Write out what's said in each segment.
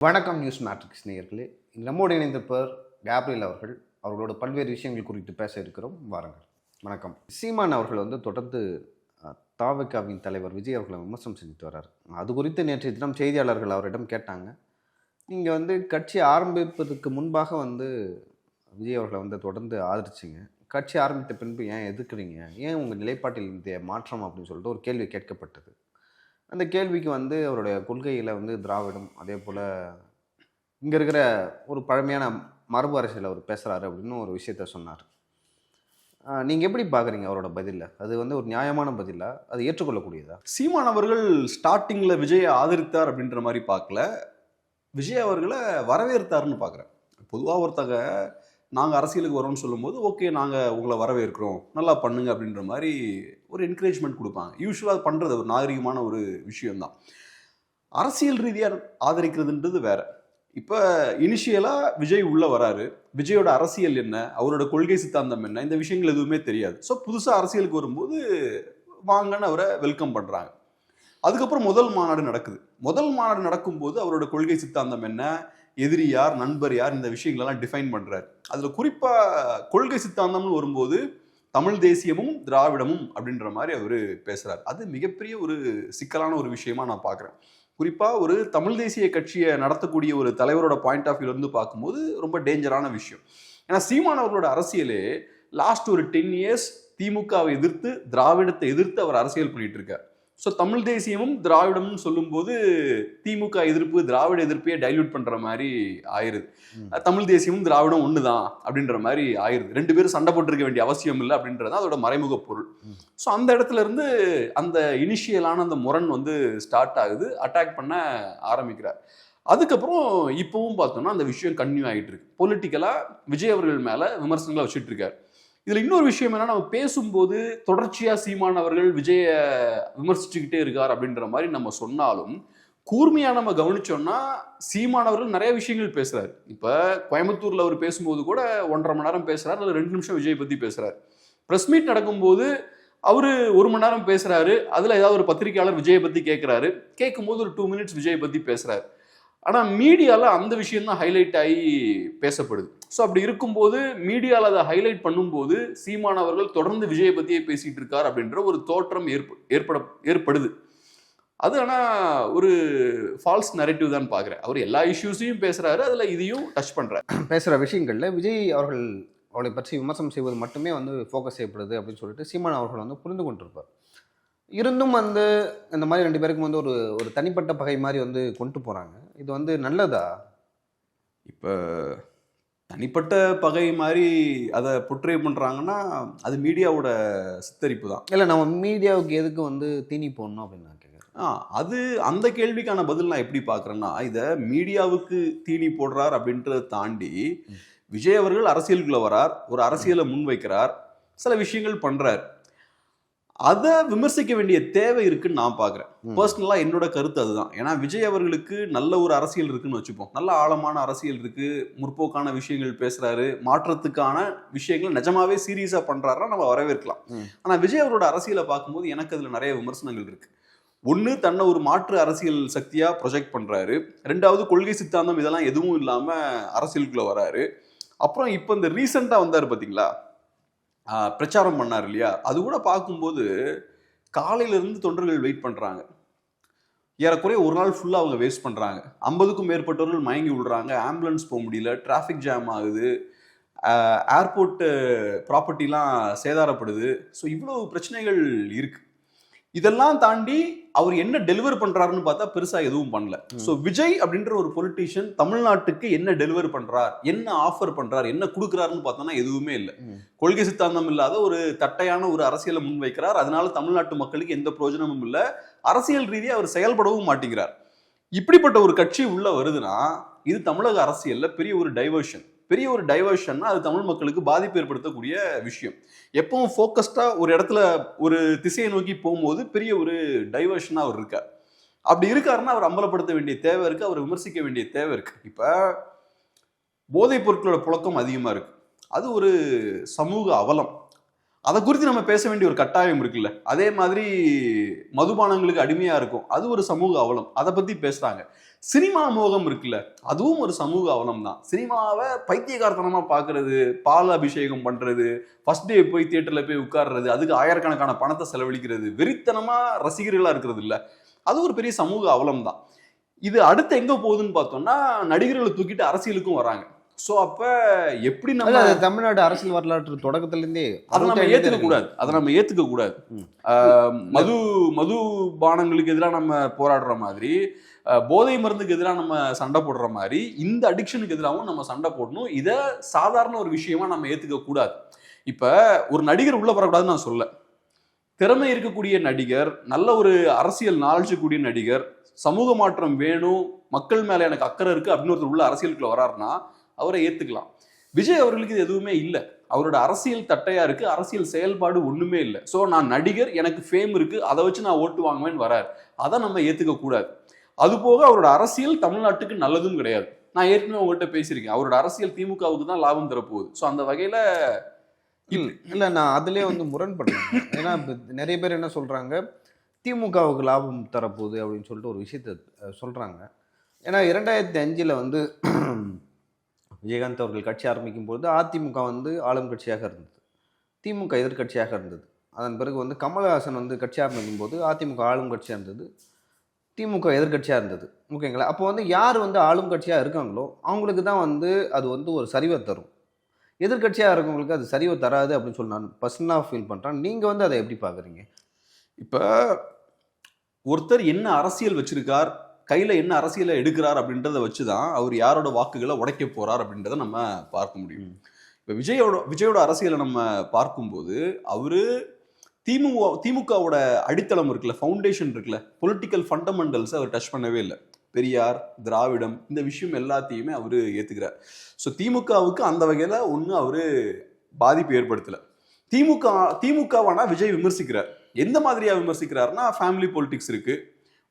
வணக்கம் news matrix நேயர்களே. நம்மோடு இணைந்திருப்பவர் கேப்ரியல் அவர்கள். அவர்களோட பல்வேறு விஷயங்கள் குறித்து பேச இருக்கிறோம். வாருங்கள். வணக்கம். சீமான் அவர்கள் தொடர்ந்து தாவகாவின் தலைவர் விஜய் அவர்களை விமர்சனம் செஞ்சுட்டு வர்றார். அது குறித்து நேற்றைய தினம் செய்தியாளர்கள் அவரிடம் கேட்டாங்க. நீங்கள் கட்சி ஆரம்பிப்பதற்கு முன்பாக விஜய் அவர்களை தொடர்ந்து ஆதரிச்சிங்க. கட்சி ஆரம்பித்த பின்பு ஏன் எதிர்க்கிறீங்க, ஏன் உங்கள் நிலைப்பாட்டில் இந்த மாற்றம் அப்படின்னு சொல்லிட்டு ஒரு கேள்வி கேட்கப்பட்டது. அந்த கேள்விக்கு அவருடைய கொள்கையில் திராவிடம், அதே போல் இங்கே இருக்கிற ஒரு பழமையான மரபு அரசியல் அவர் பேசுகிறாரு அப்படின்னு ஒரு விஷயத்த சொன்னார். நீங்கள் எப்படி பார்க்குறீங்க அவரோட பதிலில்? அது ஒரு நியாயமான பதிலா, அது ஏற்றுக்கொள்ளக்கூடியதா? சீமான் அவர்கள் ஸ்டார்டிங்கில் விஜயை ஆதரித்தார் அப்படின்ற மாதிரி பார்க்கல, விஜய் அவர்களை வரவேற்றாருன்னு பார்க்குறேன். பொதுவாக ஒருத்தங்க நாங்கள் அரசியலுக்கு வரோம்னு சொல்லும்போது ஓகே நாங்கள் உங்களை வரவேற்கிறோம், நல்லா பண்ணுங்க அப்படின்ற மாதிரி ஒரு என்கரேஜ்மெண்ட் கொடுப்பாங்க. யூஸ்வலாக அது பண்ணுறது ஒரு நாகரிகமான ஒரு விஷயம்தான். அரசியல் ரீதியாக ஆதரிக்கிறதுன்றது வேற. இப்போ இனிஷியலாக விஜய் உள்ளே வராரு, விஜயோட அரசியல் என்ன, அவரோட கொள்கை சித்தாந்தம் என்ன, இந்த விஷயங்கள் எதுவுமே தெரியாது. ஸோ புதுசாக அரசியலுக்கு வரும்போது வாங்கன்னு அவரை வெல்கம் பண்ணுறாங்க. அதுக்கப்புறம் முதல் மாநாடு நடக்குது. முதல் மாநாடு நடக்கும்போது அவரோட கொள்கை சித்தாந்தம் என்ன, எதிரி யார், நண்பர் யார், இந்த விஷயங்களெல்லாம் டிஃபைன் பண்ணுறாரு. அதில் குறிப்பாக கொள்கை சித்தாந்தம்னு வரும்போது தமிழ் தேசியமும் திராவிடமும் அப்படின்ற மாதிரி அவர் பேசுகிறார். அது மிகப்பெரிய ஒரு சிக்கலான ஒரு விஷயமா நான் பார்க்குறேன். குறிப்பாக ஒரு தமிழ் தேசிய கட்சியை நடத்தக்கூடிய ஒரு தலைவரோட பாயிண்ட் ஆஃப் வியூலேருந்து பார்க்கும்போது ரொம்ப டேஞ்சரான விஷயம். ஏன்னா சீமான் அவர்களோட அரசியலே லாஸ்ட் ஒரு 10 years திமுகவை எதிர்த்து, திராவிடத்தை எதிர்த்து அவர் அரசியல் பண்ணிட்டு இருக்கார். ஸோ தமிழ் தேசியமும் திராவிடமும் சொல்லும்போது திமுக எதிர்ப்பு, திராவிட எதிர்ப்பையே டைல்யூட் பண்ணுற மாதிரி ஆயிடுது. தமிழ் தேசியமும் திராவிடம் ஒன்று தான் அப்படின்ற மாதிரி ஆயிடுது. ரெண்டு பேரும் சண்டை போட்டிருக்க வேண்டிய அவசியம் இல்லை அப்படின்றது அதோட மறைமுக பொருள். ஸோ அந்த இடத்துல இருந்து அந்த இனிஷியலான அந்த முரண் ஸ்டார்ட் ஆகுது, அட்டாக் பண்ண ஆரம்பிக்கிறார். அதுக்கப்புறம் இப்பவும் பார்த்தோம்னா அந்த விஷயம் கன்டினியூ ஆகிட்டு இருக்கு. பொலிட்டிக்கலாக விஜய் அவர்கள் மேலே விமர்சனங்களை வச்சுட்டு இருக்காரு. இதுல இன்னொரு விஷயம் என்னன்னா, நம்ம பேசும்போது தொடர்ச்சியா சீமான் அவர்கள் விஜய விமர்சிச்சுக்கிட்டே இருக்கார் அப்படின்ற மாதிரி நம்ம சொன்னாலும், கூர்மையா நம்ம கவனிச்சோம்னா சீமான் அவர்கள் நிறைய விஷயங்கள் பேசுறாரு. இப்ப கோயம்புத்தூர்ல அவர் பேசும்போது கூட 1.5 மணி நேரம் பேசுறாரு, அதுல 2 நிமிஷம் விஜய் பத்தி பேசுறாரு. பிரஸ் மீட் நடக்கும்போது அவரு 1 மணி நேரம் பேசுறாரு, அதுல ஏதாவது ஒரு பத்திரிகையாளர் விஜயை பத்தி கேட்கிறாரு, கேட்கும்போது ஒரு 2 minutes விஜயை பத்தி பேசுறாரு. ஆனால் மீடியாவில் அந்த விஷயம் தான் ஹைலைட் ஆகி பேசப்படுது. ஸோ அப்படி இருக்கும்போது மீடியாவில் அதை ஹைலைட் பண்ணும்போது சீமான் அவர்கள் தொடர்ந்து விஜயை பற்றியே பேசிகிட்டு இருக்கார் அப்படின்ற ஒரு தோற்றம் ஏற்படுது. அது ஆனால் ஒரு ஃபால்ஸ் நரேட்டிவ் தான் பார்க்குறேன். அவர் எல்லா இஷ்யூஸையும் பேசுகிறாரு, அதில் இதையும் டச் பண்ணுறாரு. பேசுகிற விஷயங்களில் விஜய் அவளை பற்றி விமர்சனம் செய்வது மட்டுமே ஃபோக்கஸ் செய்யப்படுது அப்படின்னு சொல்லிட்டு சீமான் அவர்கள் புரிந்து கொண்டிருப்பார். இருந்தும் இந்த மாதிரி 2 பேருக்கும் ஒரு தனிப்பட்ட பகை மாதிரி கொண்டு போகிறாங்க. இது நல்லதா? இப்போ தனிப்பட்ட பகை மாதிரி அதை புட்ரே பண்ணுறாங்கன்னா அது மீடியாவோட சித்தரிப்பு தான். இல்லை, நம்ம மீடியாவுக்கு எதுக்கு தீனி போடணும் அப்படின்னு நான் கேட்குறேன். அது அந்த கேள்விக்கான பதில் நான் எப்படி பார்க்குறேன்னா, இதை மீடியாவுக்கு தீனி போடுறார் அப்படின்றத தாண்டி விஜய் அவர்கள் அரசியலுக்குள்ள வரார், ஒரு அரசியலை முன்வைக்கிறார், சில விஷயங்கள் பண்ணுறார். அதை விமர்சிக்க வேண்டிய தேவை இருக்குன்னு நான் பார்க்குறேன். பர்சனலாக என்னோட கருத்து அதுதான். ஏன்னா விஜய் அவர்களுக்கு நல்ல ஒரு அரசியல் இருக்குன்னு வச்சுப்போம், நல்ல ஆழமான அரசியல் இருக்கு, முற்போக்கான விஷயங்கள் பேசுறாரு, மாற்றத்துக்கான விஷயங்கள் நிஜமாவே சீரியஸாக பண்றாருன்னா நம்ம வரவேற்கலாம். ஆனால் விஜய் அவரோட அரசியலை பார்க்கும்போது எனக்கு அதில் நிறைய விமர்சனங்கள் இருக்கு. ஒன்று, தன்னை ஒரு மாற்று அரசியல் சக்தியாக ப்ரொஜெக்ட் பண்ணுறாரு. 2வது, கொள்கை சித்தாந்தம் இதெல்லாம் எதுவும் இல்லாமல் அரசியலுக்குள்ளே வராரு. அப்புறம் இப்போ இந்த ரீசெண்டாக வந்தார் பார்த்தீங்களா, பிரச்சாரம் பண்ணார் இல்லையா, அது கூட பார்க்கும்போது காலையிலிருந்து தொண்டர்கள் வெயிட் பண்ணுறாங்க. ஏறக்குறைய ஒரு நாள் ஃபுல்லாக அவங்க வேஸ்ட் பண்ணுறாங்க. 50க்கும் மேற்பட்டவர்கள் மயங்கி விடுறாங்க, ஆம்புலன்ஸ் போக முடியல, டிராஃபிக் ஜாம் ஆகுது, ஏர்போர்ட் ப்ராப்பர்ட்டிலாம் சேதாரப்படுது. ஸோ இவ்வளோ பிரச்சனைகள் இருக்குது. இதெல்லாம் தாண்டி அவர் என்ன டெலிவர் பண்றாருன்னு பார்த்தா பெருசா எதுவும் பண்ணல. ஸோ விஜய் அப்படின்ற ஒரு பொலிட்டீஷியன் தமிழ்நாட்டுக்கு என்ன டெலிவர் பண்றார், என்ன ஆஃபர் பண்றார், என்ன கொடுக்குறாருன்னு பார்த்தோம்னா எதுவுமே இல்லை. கொள்கை சித்தாந்தம் இல்லாத ஒரு தட்டையான ஒரு அரசியலை முன்வைக்கிறார். அதனால தமிழ்நாட்டு மக்களுக்கு எந்த பிரயோஜனமும் இல்லை. அரசியல் ரீதியாக அவர் செயல்படவும் மாட்டேங்கிறார். இப்படிப்பட்ட ஒரு கட்சி உள்ள வருதுன்னா இது தமிழக அரசியல்ல பெரிய ஒரு டைவர்ஷன்னா அது தமிழ் மக்களுக்கு பாதிப்பு ஏற்படுத்தக்கூடிய விஷயம். எப்பவும் ஃபோக்கஸ்டா ஒரு இடத்துல ஒரு திசையை நோக்கி போகும்போது பெரிய ஒரு டைவர்ஷனா அவர் இருக்கார். அப்படி இருக்காருன்னா அவர் அம்பலப்படுத்த வேண்டிய தேவை இருக்கு, அவர் விமர்சிக்க வேண்டிய தேவை இருக்கு. இப்ப போதைப் பொருட்களோட புழக்கம் அதிகமா இருக்கு, அது ஒரு சமூக அவலம். அதை குறித்து நம்ம பேச வேண்டிய ஒரு கட்டாயம் இருக்குல்ல. அதே மாதிரி மதுபானங்களுக்கு அடிமையா இருக்கும், அது ஒரு சமூக அவலம், அதை பத்தி பேசுறாங்க. சினிமா மோகம் இருக்குல்ல, அதுவும் ஒரு சமூக அவலம் தான். சினிமாவை பைத்தியகாரத்தனமா பாக்குறது, பால் அபிஷேகம் பண்றது, ஃபர்ஸ்ட் டே போய் தியேட்டர்ல போய் உட்கார்றது, அதுக்கு ஆயிரக்கணக்கான பணத்தை செலவழிக்கிறது, வெறித்தனமா ரசிகர்களா இருக்கிறது இல்ல, அது ஒரு பெரிய சமூக அவலம் தான். இது அடுத்து எங்க போகுதுன்னு பார்த்தோம்னா நடிகர்களை தூக்கிட்டு அரசியலுக்கும் வராங்க. சோ அப்ப எப்படி நம்ம தமிழ்நாடு அரசியல் வரலாற்று தொடக்கத்திலிருந்தே அதை நம்ம ஏத்துக்க கூடாது, அதை நம்ம ஏத்துக்க கூடாது. மது பானங்களுக்கு எதிராக நம்ம போராடுற மாதிரி, போதை மருந்துக்கு எதிராக நம்ம சண்டை போடுற மாதிரி, இந்த அடிக்ஷனுக்கு எதிராகவும் நம்ம சண்டை போடணும். இதை சாதாரண ஒரு விஷயமா நம்ம ஏத்துக்க கூடாது. இப்ப ஒரு நடிகர் உள்ள வரக்கூடாதுன்னு நான் சொல்ல, திறமை இருக்கக்கூடிய நடிகர், நல்ல ஒரு அரசியல் நாலேஜ் கூடிய நடிகர், சமூக மாற்றம் வேணும், மக்கள் மேல எனக்கு அக்கறை இருக்கு அப்படின்னு ஒருத்தர் உள்ள அரசியலுக்குள்ள வராருன்னா அவரை ஏத்துக்கலாம். விஜய் அவர்களுக்கு இது எதுவுமே இல்லை. அவரோட அரசியல் தட்டையா இருக்கு, அரசியல் செயல்பாடு ஒண்ணுமே இல்லை. சோ நான் நடிகர், எனக்கு ஃபேம் இருக்கு, அதை வச்சு நான் ஓட்டு வாங்குவேன்னு வராரு. அதை நம்ம ஏத்துக்க கூடாது. அது போக அவரோட அரசியல் தமிழ்நாட்டுக்கு நல்லதும் கிடையாது. நான் ஏற்கனவே உங்கள்கிட்ட பேசியிருக்கேன், அவரோட அரசியல் திமுகவுக்கு தான் லாபம் தரப்போகுது. ஸோ அந்த வகையில இல்லை, நான் அதுலேயே வந்து முரண்படுறேன். ஏன்னா நிறைய பேர் என்ன சொல்கிறாங்க, திமுகவுக்கு லாபம் தரப்போகுது அப்படின்னு சொல்லிட்டு ஒரு விஷயத்த சொல்கிறாங்க. ஏன்னா 2005 வந்து விஜயகாந்த் அவர்கள் கட்சி ஆரம்பிக்கும் பொழுது அதிமுக வந்து ஆளும் கட்சியாக இருந்தது, திமுக எதிர்கட்சியாக இருந்தது. அதன் பிறகு வந்து கமல்ஹாசன் வந்து கட்சி ஆரம்பிக்கும் போது அதிமுக ஆளும் கட்சியாக இருந்தது, திமுக எதிர்கட்சியாக இருந்தது. ஓகேங்களா? அப்போ வந்து யார் வந்து ஆளும் கட்சியாக இருக்காங்களோ அவங்களுக்கு தான் வந்து அது வந்து ஒரு சரிவை தரும். எதிர்கட்சியாக இருக்கவங்களுக்கு அது சரிவை தராது அப்படின்னு சொல்லி நான் பர்சனலாக ஃபீல் பண்ணுறேன். நீங்கள் வந்து அதை எப்படி பார்க்குறீங்க? இப்போ ஒருத்தர் என்ன அரசியல் வச்சிருக்கார், கையில் என்ன அரசியலை எடுக்கிறார் அப்படின்றத வச்சு தான் அவர் யாரோட வாக்குகளை உடைக்க போறார் அப்படின்றத நம்ம பார்க்க முடியும். இப்போ விஜயோட அரசியலை நம்ம பார்க்கும்போது அவரு திமுகவோட அடித்தளம் இருக்குல்ல, ஃபவுண்டேஷன் இருக்குல்ல, பொலிட்டிக்கல் ஃபண்டமெண்டல்ஸ் அவர் டச் பண்ணவே இல்லை. பெரியார், திராவிடம், இந்த விஷயம் எல்லாத்தையுமே அவர் ஏற்றுக்கிறார். ஸோ திமுகவுக்கு அந்த வகையில் ஒன்றும் அவர் பாதிப்பு ஏற்படுத்தலை. திமுகவானா விஜய் விமர்சிக்கிறார். எந்த மாதிரியா விமர்சிக்கிறாருன்னா, ஃபேமிலி பொலிட்டிக்ஸ் இருக்கு,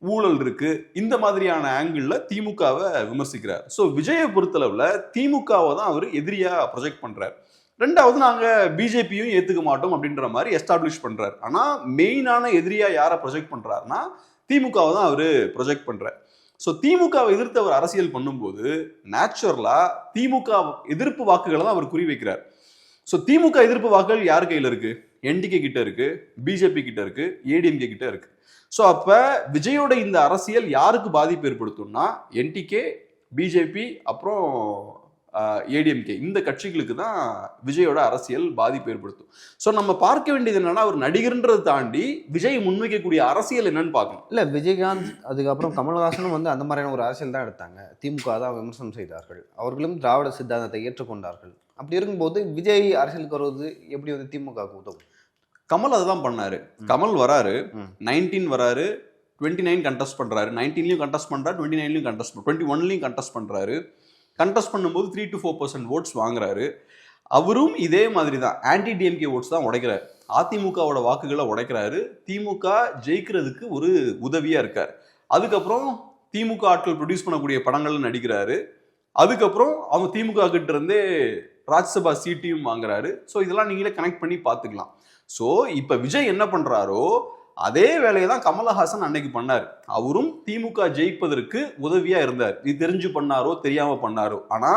ஊழல் இருக்கு, இந்த மாதிரியான ஆங்கிள் திமுகவை விமர்சிக்கிறார். ஸோ விஜயை பொறுத்தளவுல திமுகவை தான் அவர் எதிரியா ப்ரொஜெக்ட் பண்றாரு. ரெண்டாவது, நாங்க பிஜேபியும் ஏத்துக்க மாட்டோம் அப்படின்ற மாதிரி எஸ்டாப்ளிஷ் பண்றாரு. ஆனா மெயினான எதிரியா யாரை ப்ரொஜெக்ட் பண்றாருன்னா திமுகவை தான் அவரு ப்ரொஜெக்ட் பண்றாரு. ஸோ திமுகவை எதிர்த்து அவர் அரசியல் பண்ணும்போது நேச்சுரலா திமுக எதிர்ப்பு வாக்குகளை தான் அவர் குறி வைக்கிறார். ஸோ திமுக எதிர்ப்பு வாக்குகள் யார் கையில இருக்கு? என்டிகே கிட்ட இருக்கு, பிஜேபி கிட்ட இருக்கு, ஏடிஎம்கே கிட்ட இருக்கு. ஸோ அப்ப விஜயோட இந்த அரசியல் யாருக்கு பாதிப்பு ஏற்படுத்தும்னா என்டிகே, பிஜேபி, அப்புறம் ஏடிஎம்கே, இந்த கட்சிகளுக்கு தான் விஜயோட அரசியல் பாதிப்பு ஏற்படுத்தும். ஸோ நம்ம பார்க்க வேண்டியது என்னன்னா, ஒரு நடிகர்ன்றதை தாண்டி விஜய் முன்வைக்கக்கூடிய அரசியல் என்னன்னு பார்க்கணும். இல்லை, விஜயகாந்த் அதுக்கப்புறம் கமல்ஹாசனும் வந்து அந்த மாதிரியான ஒரு அரசியல் தான் எடுத்தாங்க. திமுக தான் விமர்சனம் செய்தார்கள், அவர்களும் திராவிட சித்தாந்தத்தை ஏற்றுக்கொண்டார்கள். அப்படி இருக்கும்போது விஜய் அரசியலுக்கு வருவது எப்படி வந்து திமுகவுக்கு உதவும்? கமல் அதுதான் பண்ணாரு. கமல் வராரு, 19 வராரு, 29 கண்டெஸ்ட் பண்றாரு, 19லயும் கண்டெஸ்ட் பண்றாரு, 29லயும் கண்டெஸ்ட் 21லயும் கண்டெஸ்ட் பண்றாரு. கண்டெஸ்ட் பண்ணும்போது 3 to 4% ஓட்ஸ் வாங்குறாரு. அவரும் இதே மாதிரி தான் ஆன்டி டிஎம்கே ஓட்ஸ் தான் உடைக்கிறார், அதிமுகவோட வாக்குகளை உடைக்கிறாரு. திமுக ஜெயிக்கிறதுக்கு ஒரு உதவியா இருக்காரு. அதுக்கப்புறம் திமுக ஆட்கள் ப்ரொடியூஸ் பண்ணக்கூடிய படங்கள்ல நடிக்கிறாரு. அதுக்கப்புறம் அவங்க திமுக கிட்ட இருந்தே ராஜ்யசபா சீட்டையும் வாங்குறாரு. ஸோ இதெல்லாம் நீங்களே கனெக்ட் பண்ணி பார்த்துக்கலாம். ஸோ இப்போ விஜய் என்ன பண்றாரோ அதே வேலையை தான் கமலஹாசன் அன்னைக்கு பண்ணார். அவரும் திமுக ஜெயிப்பதற்கு உதவியா இருந்தார். இது தெரிஞ்சு பண்ணாரோ தெரியாம பண்ணாரோ, ஆனா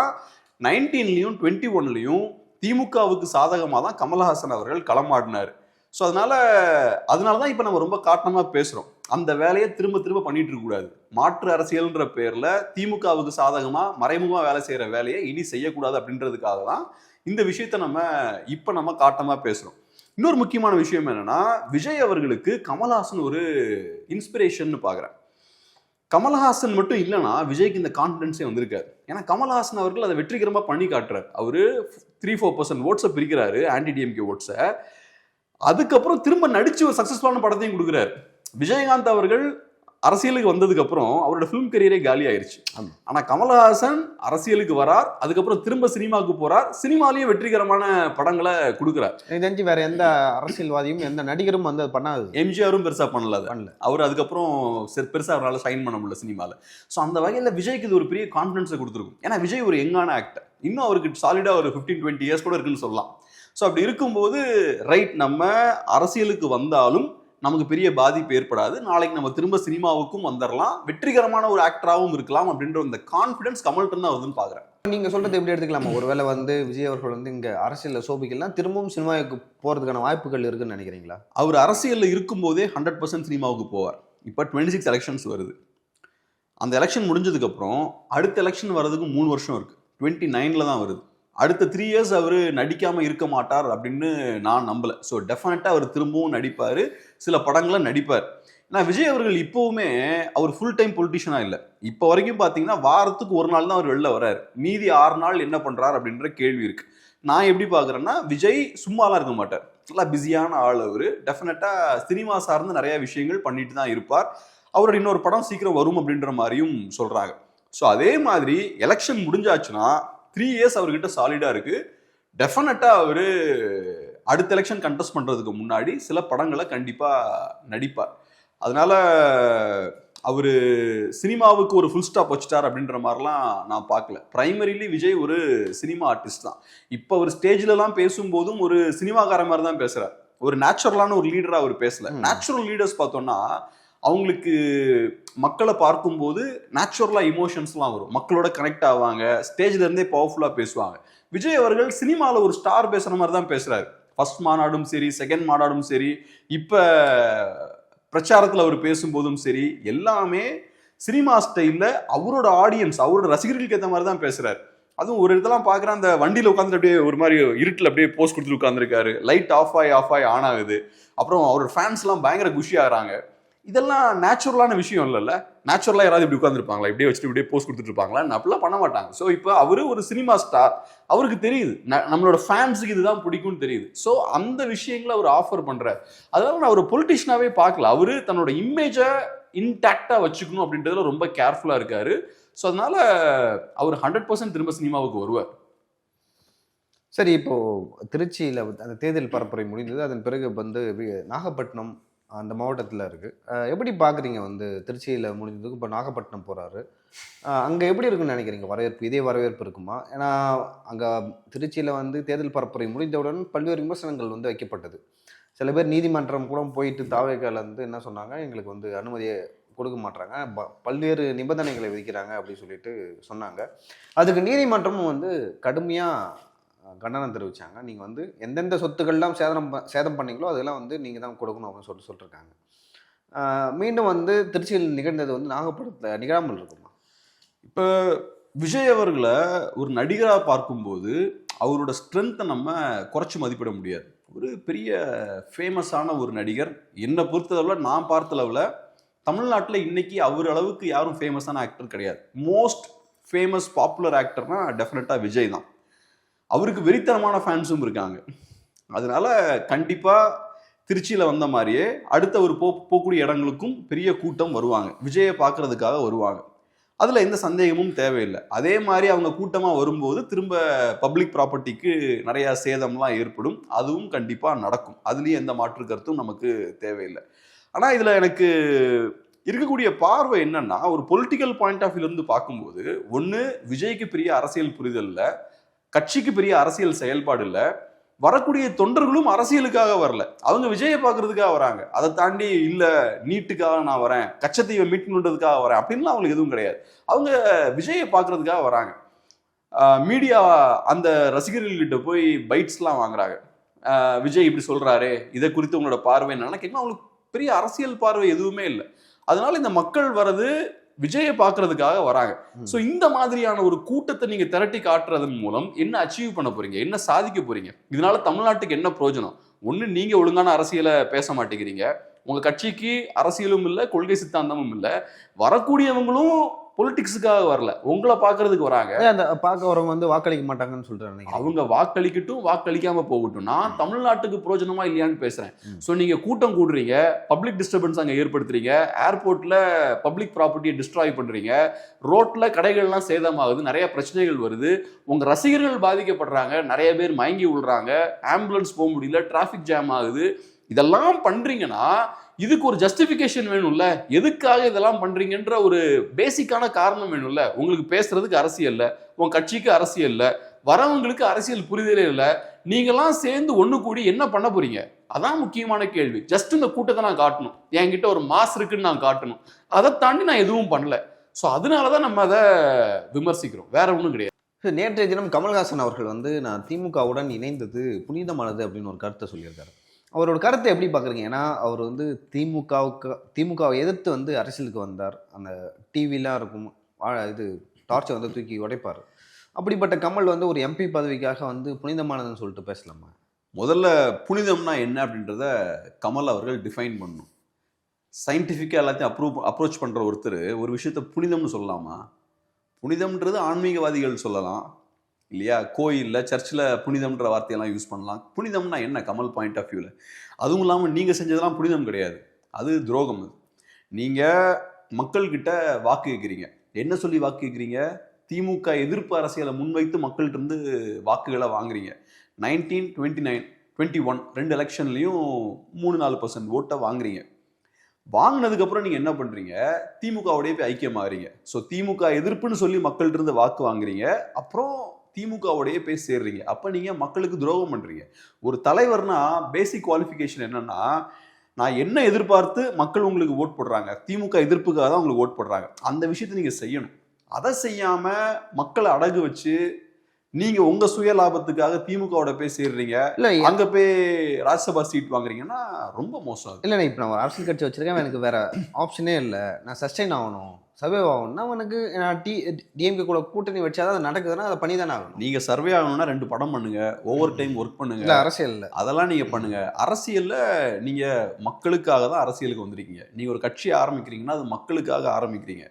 19லயும் 21லயும் திமுகவுக்கு சாதகமாக தான் கமலஹாசன் அவர்கள் களமாடினார். ஸோ அதனாலதான் இப்ப நம்ம ரொம்ப காட்டமா பேசுறோம். அந்த வேலையை திரும்ப திரும்ப பண்ணிட்டு இருக்க கூடாது. மாற்று அரசியல்ன்ற பேர்ல திமுகவுக்கு சாதகமா மறைமுகமா வேலை செய்யற வேலையை இனி செய்யக்கூடாது அப்படின்றதுக்காக தான் இந்த விஷயத்த நம்ம காட்டமா பேசுறோம். இன்னொரு முக்கியமான விஷயம் என்னன்னா, விஜய் அவர்களுக்கு கமல்ஹாசன் ஒரு இன்ஸ்பிரேஷன் பாக்குறேன். கமல்ஹாசன் மட்டும் இல்லைன்னா விஜய்க்கு இந்த கான்பிடன்ஸே வந்திருக்காரு. ஏன்னா கமல்ஹாசன் அவர்கள் அதை வெற்றிகரமா பண்ணி காட்டுறாரு. அவரு 3-4% ஓட்ஸை பிரிக்கிறாரு, ஆன்டி டிஎம்கே ஓட்ஸை. அதுக்கப்புறம் திரும்ப நடிச்சு ஒரு சக்சஸ்ஃபுல்லான படத்தையும் கொடுக்குறாரு. விஜயகாந்த் அவர்கள் அரசியலுக்கு வந்ததுக்கு அப்புறம் அவரோட ஃபிலிம் கரியரே காலி ஆயிருச்சு. ஆனா கமல்ஹாசன் அரசியலுக்கு வரார், அதுக்கப்புறம் திரும்ப சினிமாவுக்கு போறார், சினிமாலேயும் வெற்றிகரமான படங்களை கொடுக்குறார். எனக்கு தெரிஞ்சு வேற எந்த அரசியல்வாதியும் எந்த நடிகரும் வந்து பண்ணாது. எம்ஜிஆரும் பெருசா பண்ணல. அவர் அதுக்கப்புறம் பெருசா அவரால் சைன் பண்ண முடியல சினிமால. ஸோ அந்த வகையில் விஜய்க்கு இது ஒரு பெரிய கான்ஃபிடன்ஸை கொடுத்துருக்கும். ஏன்னா விஜய் ஒரு யங்கான ஆக்டர், இன்னும் அவருக்கு சாலிடா ஒரு 15-20 இயர்ஸ் கூட இருக்குன்னு சொல்லலாம். ஸோ அப்படி இருக்கும்போது ரைட், நம்ம அரசியலுக்கு வந்தாலும் நமக்கு பெரிய பாதிப்பு ஏற்படாது, நாளைக்கு நம்ம திரும்ப சினிமாவுக்கும் வந்துடலாம், வெற்றிகரமான ஒரு ஆக்டராகவும் இருக்கலாம் அப்படின்ற அந்த கான்ஃபிடன்ஸ் கமல்கிட்ட தான் வருதுன்னு பார்க்குறேன். நீங்க சொல்றது எப்படி எடுத்துக்கலாமா? ஒருவேளை வந்து விஜய் அவர்கள் வந்து இங்க அரசியல்ல சோபிக்கலாம் திரும்பவும் சினிமாவுக்கு போறதுக்கான வாய்ப்புகள் இருக்குன்னு நினைக்கிறீங்களா? அவர் அரசியலில் இருக்கும்போதே 100% சினிமாவுக்கு போவார். இப்போ 26 எலெக்ஷன்ஸ் வருது. அந்த எலெக்ஷன் முடிஞ்சதுக்கப்புறம் அடுத்த எலெக்ஷன் வர்றதுக்கு 3 வருஷம் இருக்குது. 29ல் தான் வருது. அடுத்த 3 இயர்ஸ் அவர் நடிக்காமல் இருக்க மாட்டார் அப்படின்னு நான் நம்பலை. ஸோ டெஃபினட்டாக அவர் திரும்பவும் நடிப்பார், சில படங்களை நடிப்பார். ஏன்னா விஜய் அவர்கள் இப்போவுமே அவர் ஃபுல் டைம் பொலிட்டிஷியனாக இல்லை. இப்போ வரைக்கும் பார்த்தீங்கன்னா வாரத்துக்கு ஒரு நாள் தான் அவர் வெளில வர்றாரு. மீதி 6 நாள் என்ன பண்ணுறார் அப்படின்ற கேள்வி இருக்குது. நான் எப்படி பார்க்குறேன்னா, விஜய் சும்மாலாம் இருக்க மாட்டார், நல்லா பிஸியான ஆள் அவர். டெஃபினட்டாக சினிமா சார்ந்து நிறைய விஷயங்கள் பண்ணிட்டு தான் இருப்பார். அவரோட இன்னொரு படம் சீக்கிரம் வரும் அப்படின்ற மாதிரியும் சொல்கிறாங்க. ஸோ அதே மாதிரி எலெக்ஷன் முடிஞ்சாச்சுன்னா 3 இயர்ஸ் அவர்கிட்ட சாலிடாக இருக்குது. டெஃபினட்டாக அவர் அடுத்த எலெக்ஷன் கண்டெஸ்ட் பண்ணுறதுக்கு முன்னாடி சில படங்களை கண்டிப்பாக நடிப்பார். அதனால அவர் சினிமாவுக்கு ஒரு ஃபுல் ஸ்டாப் வச்சுட்டார் அப்படின்ற மாதிரிலாம் நான் பார்க்கல. பிரைமரிலி விஜய் ஒரு சினிமா ஆர்டிஸ்ட் தான். இப்போ அவர் ஸ்டேஜ்லலாம் பேசும்போதும் ஒரு சினிமாக்கார மாதிரி தான் பேசுகிறார். ஒரு நேச்சுரலான ஒரு லீடராக அவர் பேசல. நேச்சுரல் லீடர்ஸ் பார்த்தோன்னா அவங்களுக்கு மக்களை பார்க்கும்போது நேச்சுரலாக இமோஷன்ஸ்லாம் வரும், மக்களோட கனெக்ட் ஆவாங்க, ஸ்டேஜ்ல இருந்தே பவர்ஃபுல்லாக பேசுவாங்க. விஜய் அவர்கள் சினிமாவில் ஒரு ஸ்டார் பேசுகிற மாதிரி தான் பேசுகிறாரு. ஃபர்ஸ்ட் மாநாடும் சரி, செகண்ட் மாநாடும் சரி, இப்போ பிரச்சாரத்தில் அவர் பேசும்போதும் சரி, எல்லாமே சினிமா ஸ்டைலில் அவரோட ஆடியன்ஸ், அவரோட ரசிகர்களுக்கு ஏற்ற மாதிரி தான் பேசுகிறார். அதுவும் ஒரு இடத்தெல்லாம் பார்க்குறேன், அந்த வண்டியில் உட்காந்துட்டு அப்படியே ஒரு மாதிரி இருட்டில் அப்படியே போஸ்ட் கொடுத்துட்டு உட்காந்துருக்காரு, லைட் ஆஃப் ஆகி ஆன் ஆகுது, அப்புறம் அவரோட ஃபேன்ஸ்லாம் பயங்கர குஷி ஆகிறாங்க. இதெல்லாம் நேச்சுரலான விஷயம் இல்லைல்ல. நேச்சுரலாக யாராவது இப்படி உட்காந்துருப்பாங்களா, இப்படியே வச்சுட்டு இப்படியே போஸ்ட் கொடுத்துட்டு இருப்பாங்களா? அப்படிலாம் பண்ண மாட்டாங்க. ஸோ இப்போ அவரு ஒரு சினிமா ஸ்டார், அவருக்கு தெரியுது நம்மளோட ஃபேன்ஸுக்கு இதுதான் பிடிக்கும்னு தெரியுது. ஸோ அந்த விஷயங்களை அவர் ஆஃபர் பண்றாரு. அதனால நான் ஒரு பொலிட்டிஷியனாவே பார்க்கல, அவரு தன்னோட இமேஜை இன்டாக்டா வச்சுக்கணும் அப்படின்றதுல ரொம்ப கேர்ஃபுல்லா இருக்காரு. ஸோ அதனால அவர் 100% திரும்ப சினிமாவுக்கு வருவார். சரி, இப்போ திருச்சியில் அந்த தேர்தல் பரப்புரை முடிந்தது. அதன் பிறகு வந்து நாகப்பட்டினம் அந்த மாவட்டத்தில் இருக்குது. எப்படி பார்க்குறீங்க வந்து திருச்சியில் முடிஞ்சதுக்கு இப்போ நாகப்பட்டினம் போகிறாரு, அங்கே எப்படி இருக்குன்னு நினைக்கிறீங்க? வரவேற்பு இதே வரவேற்பு இருக்குமா? ஏன்னா அங்கே திருச்சியில் வந்து தேர்தல் பரப்புரை முடிந்தவுடன் பல்வேறு விமர்சனங்கள் வந்து வைக்கப்பட்டது. சில பேர் நீதிமன்றம் கூட போயிட்டு தாவேக்கால வந்து என்ன சொன்னாங்க, எங்களுக்கு வந்து அனுமதியை கொடுக்க மாட்டாங்க, பல்வேறு நிபந்தனைகளை விதிக்கிறாங்க அப்படின்னு சொல்லிட்டு சொன்னாங்க. அதுக்கு நீதிமன்றமும் வந்து கடுமையாக கண்டனம் தெரிவித்தாங்க. நீங்கள் வந்து எந்தெந்த சொத்துக்கள்லாம் சேதம் பண்ணீங்களோ அதெல்லாம் வந்து நீங்கள் தான் கொடுக்கணும் அப்படின்னு சொல்லியிருக்காங்க. மீண்டும் வந்து திருச்சியில் நிகழ்ந்தது வந்து நாகப்பட்டினத்தில் நிகழாமல் இருக்குமா? இப்போ விஜய் அவர்களை ஒரு நடிகராக பார்க்கும்போது அவரோட ஸ்ட்ரென்த்தை நம்ம குறைச்சி மதிப்பிட முடியாது. ஒரு பெரிய ஃபேமஸான ஒரு நடிகர். என்னை பொறுத்தளவில், நான் பார்த்தளவில் தமிழ்நாட்டில் இன்னைக்கு அவர் அளவுக்கு யாரும் ஃபேமஸான ஆக்டர் கிடையாது. மோஸ்ட் ஃபேமஸ் பாப்புலர் ஆக்டர்னா டெஃபினட்டாக விஜய் தான். அவருக்கு வெறித்தனமான ஃபேன்ஸும் இருக்காங்க. அதனால கண்டிப்பாக திருச்சியில் வந்த மாதிரியே அடுத்த ஒரு போகக்கூடிய இடங்களுக்கும் பெரிய கூட்டம் வருவாங்க, விஜயை பார்க்கறதுக்காக வருவாங்க. அதில் எந்த சந்தேகமும் தேவையில்லை. அதே மாதிரி அவங்க கூட்டமாக வரும்போது திரும்ப பப்ளிக் ப்ராப்பர்ட்டிக்கு நிறையா சேதம்லாம் ஏற்படும், அதுவும் கண்டிப்பாக நடக்கும். அதுலேயும் எந்த மாற்று கருத்தும் நமக்கு தேவையில்லை. ஆனால் இதில் எனக்கு இருக்கக்கூடிய பார்வை என்னன்னா, ஒரு பொலிட்டிக்கல் பாயிண்ட் ஆஃப் வியூலேருந்து பார்க்கும்போது, ஒன்று விஜய்க்கு பெரிய அரசியல் புரிதல் இல்லை, கட்சிக்கு பெரிய அரசியல் செயல்பாடு இல்லை, வரக்கூடிய தொண்டர்களும் அரசியலுக்காக வரல, அவங்க விஜயை பார்க்கறதுக்காக வராங்க. அதை தாண்டி இல்லை நீட்டுக்காக நான் வரேன், கச்சத்தீவை மீட்கணுன்றதுக்காக வரேன் அப்படின்லாம் அவங்களுக்கு எதுவும் கிடையாது. அவங்க விஜயை பார்க்கறதுக்காக வராங்க. மீடியா அந்த ரசிகர்கள்கிட்ட போய் பைட்ஸ்லாம் வாங்குறாங்க. விஜய் இப்படி சொல்றாரு, இதை குறித்து உங்களோட பார்வை என்னன்னா கேட்கணும். அவங்களுக்கு பெரிய அரசியல் பார்வை எதுவுமே இல்லை. அதனால இந்த மக்கள் வர்றது விஜயை பார்க்கறதுக்காக வராங்க. ஸோ இந்த மாதிரியான ஒரு கூட்டத்தை நீங்க திரட்டி காட்டுறதன் மூலம் என்ன அச்சீவ் பண்ண போறீங்க, என்ன சாதிக்க போறீங்க? இதனால தமிழ்நாட்டுக்கு என்ன பிரயோஜனம்? ஒண்ணு, நீங்க ஒழுங்கான அரசியலை பேச மாட்டேங்கிறீங்க, உங்க கட்சிக்கு அரசியலும் இல்லை, கொள்கை சித்தாந்தமும் இல்லை, வரக்கூடியவங்களும் பொலிட்டிக்ஸுக்காக வரல, உங்களை பார்க்கறதுக்கு வராங்க. அந்த பார்க்க வரவங்க வந்து வாக்களிக்க மாட்டாங்கன்னு சொல்றாங்க. அவங்க வாக்களிக்கட்டும், வாக்களிக்காம போகட்டும், நான் தமிழ்நாட்டுக்கு பிரயோஜனமா இல்லையான்னு பேசுறேன். ஸோ நீங்க கூட்டம் கூடுறீங்க, பப்ளிக் டிஸ்டர்பன்ஸ் அங்கே ஏற்படுத்துறீங்க, ஏர்போர்ட்ல பப்ளிக் ப்ராப்பர்ட்டியை டிஸ்ட்ராய் பண்றீங்க, ரோட்ல கடைகள்லாம் சேதமாகுது, நிறைய பிரச்சனைகள் வருது, உங்க ரசிகர்கள் பாதிக்கப்படுறாங்க, நிறைய பேர் மயங்கி விழுறாங்க, ஆம்புலன்ஸ் போக முடியல, டிராஃபிக் ஜாம் ஆகுது. இதெல்லாம் பண்றீங்கன்னா இதுக்கு ஒரு ஜஸ்டிபிகேஷன் வேணும்ல, எதுக்காக இதெல்லாம் பண்றீங்கன்ற ஒரு பேசிக்கான காரணம் வேணும்ல. உங்களுக்கு பேசுறதுக்கு அரசியல் இல்லை, உங்க கட்சிக்கு அரசியல் இல்லை, வரவங்களுக்கு அரசியல் புரிதலே இல்லை. நீங்களாம் சேர்ந்து ஒண்ணு கூடி என்ன பண்ண போறீங்க? அதான் முக்கியமான கேள்வி. ஜஸ்ட் இந்த கூட்டத்தை நான் காட்டணும், என்கிட்ட ஒரு மாஸ் இருக்குன்னு நான் காட்டணும். அதை தாண்டி நான் எதுவும் பண்ணல. ஸோ அதனாலதான் நம்ம அதை விமர்சிக்கிறோம், வேற ஒன்றும் கிடையாது. நேற்றைய தினம் கமல்ஹாசன் அவர்கள் வந்து நான் திமுகவுடன் இணைந்தது புனிதமானது அப்படின்னு ஒரு கருத்தை சொல்லியிருக்காரு. அவரோட கருத்தை எப்படி பார்க்குறீங்க? ஏன்னா அவர் வந்து திமுகவை எதிர்த்து வந்து அரசியலுக்கு வந்தார். அந்த டிவிலாம் இருக்கும், இது டார்ச்சை வந்து தூக்கி உடைப்பார். அப்படிப்பட்ட கமல் வந்து ஒரு எம்பி பதவிக்காக வந்து புனிதமானதுன்னு சொல்லிட்டு பேசலாமா? முதல்ல புனிதம்னா என்ன அப்படின்றத கமல் அவர்கள் டிஃபைன் பண்ணணும். சயின்டிஃபிக்காக எல்லாத்தையும் அப்ரோச் பண்ணுற ஒருத்தர் ஒரு விஷயத்த புனிதம்னு சொல்லலாமா? புனிதம்ன்றது ஆன்மீகவாதிகள் சொல்லலாம் இல்லையா? கோயிலில் சர்ச்சில் புனிதம்ன்ற வார்த்தையெல்லாம் யூஸ் பண்ணலாம். புனிதம்னா என்ன கமல் பாயிண்ட் ஆஃப் வியூவில்? அதுவும் இல்லாமல் நீங்கள் செஞ்சதெல்லாம் புனிதம் கிடையாது, அது துரோகம். அது நீங்கள் மக்கள்கிட்ட வாக்கு கேட்குறீங்க. என்ன சொல்லி வாக்கு கேட்குறீங்க? திமுக எதிர்ப்பு அரசியலை முன்வைத்து மக்கள்கிட்ட இருந்து வாக்குகளை வாங்குறீங்க. 19, 29, 21 2 எலெக்ஷன்லையும் 3-4% ஓட்டை வாங்குறீங்க. வாங்கினதுக்கப்புறம் நீங்கள் என்ன பண்ணுறீங்க? திமுகவுடைய போய் ஐக்கியமாகறீங்க. ஸோ திமுக எதிர்ப்புன்னு சொல்லி மக்கள்கிட்ட இருந்து வாக்கு வாங்குறீங்க, அப்புறம் திமுகவுடைய போய் சேர்றீங்க. அப்போ நீங்கள் மக்களுக்கு துரோகம் பண்ணுறீங்க. ஒரு தலைவர்னா பேசிக் குவாலிஃபிகேஷன் என்னன்னா, நான் என்ன எதிர்பார்த்து மக்கள் உங்களுக்கு ஓட் போடுறாங்க, திமுக எதிர்ப்புக்காக தான் உங்களுக்கு ஓட் போடுறாங்க, அந்த விஷயத்தை நீங்கள் செய்யணும். அதை செய்யாமல் மக்களை அடகு வச்சு நீங்கள் உங்கள் சுய லாபத்துக்காக திமுகவோட போய் சேர்றீங்க, இல்லை அங்கே போய் ராஜ்யசபா சீட் வாங்குறீங்கன்னா ரொம்ப மோசம். இல்லைண்ணா, இப்போ நான் ஒரு அரசியல் கட்சி வச்சிருக்கேன், எனக்கு வேற ஆப்ஷனே இல்லை, நான் சஸ்டெயின் ஆகணும், சர்வே ஆகணும்னா அவனுக்கு நான் டிஎம்கே கூட கூட்டணி வச்சாதான் அது நடக்குதுன்னா அதை பண்ணி தானே ஆகணும். நீங்கள் சர்வே ஆகணும்னா 2 படம் பண்ணுங்க, ஓவர் டைம் ஒர்க் பண்ணுங்க. இல்லை அரசியல் இல்லை, அதெல்லாம் நீங்கள் பண்ணுங்க. அரசியலில் நீங்கள் மக்களுக்காக தான் அரசியலுக்கு வந்திருக்கீங்க. நீங்கள் ஒரு கட்சி ஆரம்பிக்கிறீங்கன்னா அது மக்களுக்காக ஆரம்பிக்கிறீங்க.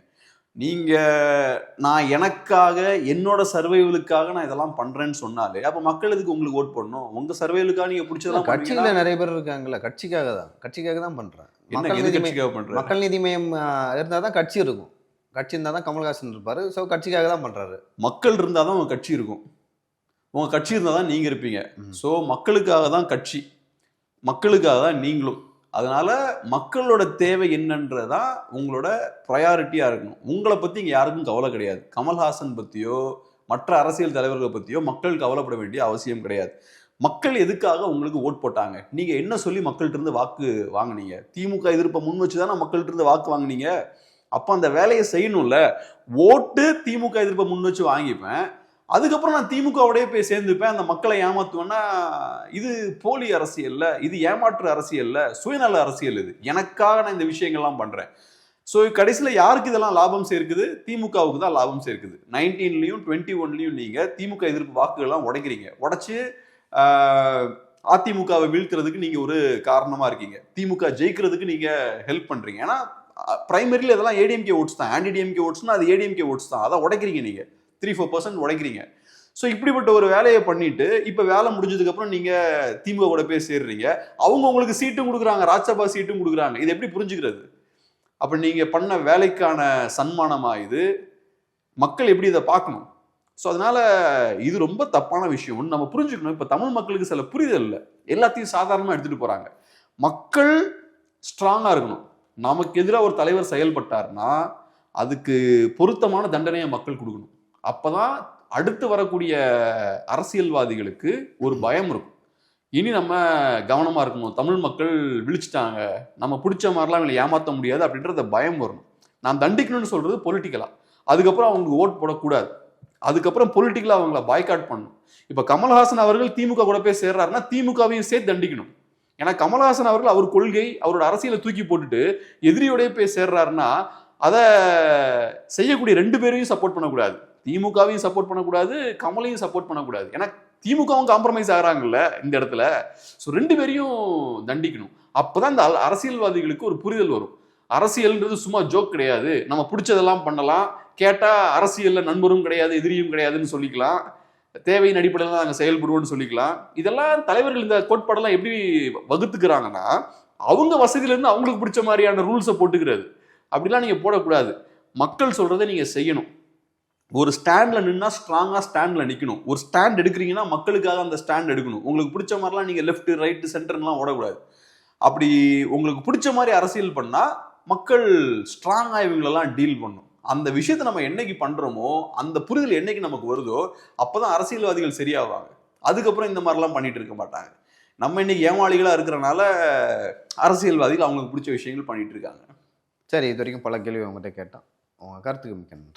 நான் எனக்காக என்னோட சர்வைவலுக்காக நான் இதெல்லாம் பண்றேன்னு சொன்னாலே அப்ப மக்கள் எதுக்கு உங்களுக்கு ஓட் பண்ணணும்? உங்க சர்வைவலுக்காக நீங்க பிடிச்சதெல்லாம் கட்சியில நிறைய பேர் இருக்காங்கல்ல, கட்சிக்காக தான் பண்றேன். மக்கள் நீதி மையம் இருந்தாதான் கட்சி இருக்கும், கட்சி இருந்தாதான் கமல்ஹாசன் இருப்பாரு. ஸோ கட்சிக்காக தான் பண்றாரு. மக்கள் இருந்தாதான் உங்க கட்சி இருக்கும், உங்க கட்சி இருந்தாதான் நீங்க இருப்பீங்க. ஸோ மக்களுக்காக தான் கட்சி, மக்களுக்காக தான் நீங்களும். அதனால மக்களோட தேவை என்னன்றதா உங்களோட ப்ரையாரிட்டியா இருக்கணும். உங்களை பத்தி இங்க யாருக்கும் கவலை கிடையாது. கமல்ஹாசன் பத்தியோ மற்ற அரசியல் தலைவர்களை பத்தியோ மக்கள் கவலைப்பட வேண்டிய அவசியம் கிடையாது. மக்கள் எதுக்காக உங்களுக்கு ஓட் போட்டாங்க? நீங்க என்ன சொல்லி மக்கள்கிட்ட இருந்து வாக்கு வாங்கினீங்க? திமுக எதிர்ப்பை முன் வச்சுதானே மக்கள்கிட்ட இருந்து வாக்கு வாங்கினீங்க. அப்ப அந்த வேலையை செய்யணும்ல. ஓட்டு திமுக எதிர்ப்பை முன் வச்சு வாங்கிப்பேன், அதுக்கப்புறம் நான் திமுகவோடய போய் சேர்ந்துப்பேன், அந்த மக்களை ஏமாத்துவேன்னா இது போலி அரசியல்ல, இது ஏமாற்று அரசியல்ல, சுயநல அரசியல். இது எனக்காக நான் இந்த விஷயங்கள்லாம் பண்றேன். ஸோ கடைசியில் யாருக்கு இதெல்லாம் லாபம் சேர்க்குது? திமுகவுக்கு தான் லாபம் சேர்க்குது. 19லையும் 21லையும் நீங்க திமுக எதிர்ப்பு வாக்குகள்லாம் உடைக்கிறீங்க. உடைச்சு அதிமுகவை வீழ்த்துறதுக்கு நீங்க ஒரு காரணமா இருக்கீங்க. திமுக ஜெயிக்கிறதுக்கு நீங்க ஹெல்ப் பண்றீங்க. ஏன்னா பிரைமரியில் இதெல்லாம் ஏடிஎம்கே ஓட்ஸ் தான். ஆன்டி டிஎம்கே ஓட்ஸ்னா அது ஏடிஎம்கே ஓட்ஸ் தான். அதை உடைக்கிறீங்க நீங்க, 3-4% உடைக்கிறீங்க. ஸோ இப்படிப்பட்ட ஒரு வேலையை பண்ணிட்டு இப்போ வேலை முடிஞ்சதுக்கு அப்புறம் நீங்க திமுக கூட போய் சேர்றீங்க. அவங்க உங்களுக்கு சீட்டும் கொடுக்குறாங்க, ராஜ்யசபா சீட்டும் கொடுக்குறாங்க. இது எப்படி புரிஞ்சுக்கிறது? அப்ப நீங்க பண்ண வேலைக்கான சன்மானமா இது? மக்கள் எப்படி இதை பார்க்கணும்? ஸோ அதனால இது ரொம்ப தப்பான விஷயம். நம்ம புரிஞ்சுக்கணும். இப்போ தமிழ் மக்களுக்கு சில புரிதல் இல்லை, எல்லாத்தையும் சாதாரணமாக எடுத்துட்டு போறாங்க. மக்கள் ஸ்ட்ராங்கா இருக்கணும். நமக்கு எதிராக ஒரு தலைவர் செயல்பட்டார்னா அதுக்கு பொருத்தமான தண்டனையை மக்கள் கொடுக்கணும். அப்பதான் அடுத்து வரக்கூடிய அரசியல்வாதிகளுக்கு ஒரு பயம் இருக்கும். இனி நம்ம கவனமா இருக்கணும், தமிழ் மக்கள் விழிச்சிட்டாங்க, நம்ம பிடிச்ச மாதிரிலாம் இவங்களை ஏமாற்ற முடியாது அப்படின்றத பயம் வரணும். நான் தண்டிக்கணும்னு சொல்றது பொலிட்டிக்கலா, அதுக்கப்புறம் அவங்களுக்கு ஓட் போடக்கூடாது, அதுக்கப்புறம் பொலிட்டிக்கலா அவங்கள பாய்காட் பண்ணணும். இப்ப கமல்ஹாசன் அவர்கள் திமுக கூட போய் சேர்றாருன்னா திமுகவையும் சேர்த்து தண்டிக்கணும். ஏன்னா கமல்ஹாசன் அவர்கள் அவர் கொள்கை, அவரோட அரசியலை தூக்கி போட்டுட்டு எதிரியோடய போய் சேர்றாருன்னா அதை செய்யக்கூடிய 2 பேரையும் சப்போர்ட் பண்ணக்கூடாது. திமுகவையும் சப்போர்ட் பண்ணக்கூடாது, கமலையும் சப்போர்ட் பண்ணக்கூடாது. ஏன்னா திமுகவும் காம்ப்ரமைஸ் ஆகிறாங்கல்ல இந்த இடத்துல. ஸோ 2 பேரையும் தண்டிக்கணும். அப்பதான் இந்த அரசியல்வாதிகளுக்கு ஒரு புரிதல் வரும். அரசியல்ன்றது சும்மா ஜோக் கிடையாது, நம்ம பிடிச்சதெல்லாம் பண்ணலாம், கேட்டா அரசியல்ல நண்பரும் கிடையாது எதிரியும் கிடையாதுன்னு சொல்லிக்கலாம், தேவையின் அடிப்படையில் தான் நாங்கள் செயல்படுவோம்னு சொல்லிக்கலாம். இதெல்லாம் தலைவர்கள் இந்த கோட்பாடெல்லாம் எப்படி வகுத்துக்கிறாங்கன்னா அவங்க வசதியிலேருந்து அவங்களுக்கு பிடிச்ச மாதிரியான ரூல்ஸை போட்டுக்கிறது. அப்படிலாம் நீங்கள் போடக்கூடாது. மக்கள் சொல்றதை நீங்கள் செய்யணும். ஒரு ஸ்டாண்ட்ல நின்னா ஸ்ட்ராங்கா ஸ்டாண்ட்ல நிக்கணும். ஒரு ஸ்டாண்ட் எடுக்கிறீங்கன்னா மக்களுக்காக அந்த ஸ்டாண்ட் எடுக்கணும். உங்களுக்கு பிடிச்ச மாதிரிலாம் நீங்க லெஃப்ட் ரைட் சென்டர்லாம் ஓடக்கூடாது. அப்படி உங்களுக்கு பிடிச்ச மாதிரி அரசியல் பண்ணா மக்கள் ஸ்ட்ராங்கா இவங்களெல்லாம் டீல் பண்ணும். அந்த விஷயத்தை நம்ம என்னைக்கு பண்றோமோ, அந்த புரிதல் என்னைக்கு நமக்கு வருதோ, அப்பதான் அரசியல்வாதிகள் சரியாவாங்க. அதுக்கப்புறம் இந்த மாதிரிலாம் பண்ணிட்டு இருக்க மாட்டாங்க. நம்ம இன்னைக்கு ஏமாளிகளா இருக்கிறனால அரசியல்வாதிகள் அவங்களுக்கு பிடிச்ச விஷயங்கள் பண்ணிட்டு இருக்காங்க. சரி, இது வரைக்கும் பல கேள்வி உங்ககிட்ட கேட்டோம். உங்கள் கருத்துக்கு மிக்க நன்றி.